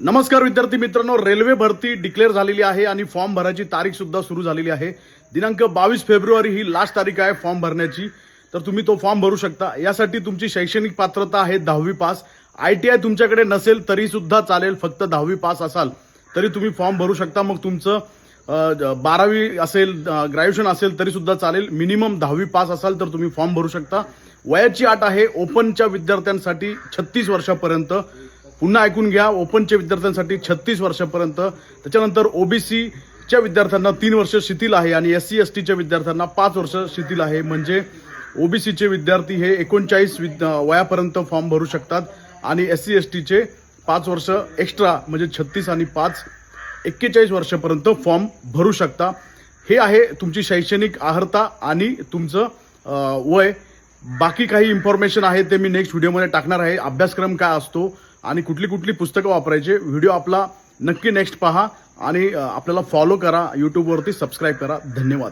नमस्कार विद्यार्थी मित्रांनो, रेल्वे भरती डिक्लेअर झालेली आहे आणि फॉर्म भरायची तारीख सुद्धा सुरू झालेली आहे। दिनांक 22 फेब्रुवारी ही लास्ट तारीख आहे फॉर्म भरण्याची। तर तुम्ही तो फॉर्म भरू शकता। यासाठी तुमची शैक्षणिक पात्रता आहे 10वी पास। ITI तुमच्याकडे नसेल तरी सुद्धा चालेल, फक्त 10वी पास असाल तरी तुम्ही फॉर्म भरू शकता। मग तुमचं 12वी असेल, ग्रॅज्युएशन असेल तरी सुद्धा चालेल। मिनिमम 10वी पास असाल तर तुम्ही फॉर्म भरू शकता। वयाची अट आहे ओपनच्या विद्यार्थ्यांसाठी 36 वर्षापर्यंत। पुन्हा ऐकून घ्या, ओपनच्या विद्यार्थ्यांसाठी 36 वर्षापर्यंत। त्याच्यानंतर ओबीसीच्या विद्यार्थ्यांना 3 वर्ष शिथिल आहे आणि SC STच्या विद्यार्थ्यांना 5 वर्ष शिथिल आहे। म्हणजे ओबीसीचे विद्यार्थी हे 39 वयापर्यंत फॉर्म भरू शकतात आणि SC STचे 5 वर्ष एक्स्ट्रा म्हणजे 36 आणि 5 41 वर्षापर्यंत फॉर्म भरू शकता। हे आहे तुमची शैक्षणिक अर्हता आणि तुमचं वय। बाकी काही इन्फॉर्मेशन आहे ते मी नेक्स्ट व्हिडिओमध्ये टाकणार आहे। अभ्यासक्रम काय असतो आणि कुठली कुठली पुस्तकं वापरायचे, व्हिडिओ आपला नक्की नेक्स्ट पहा आणि आपल्याला फॉलो करा, यूट्यूबवरती सबस्क्राईब करा। धन्यवाद।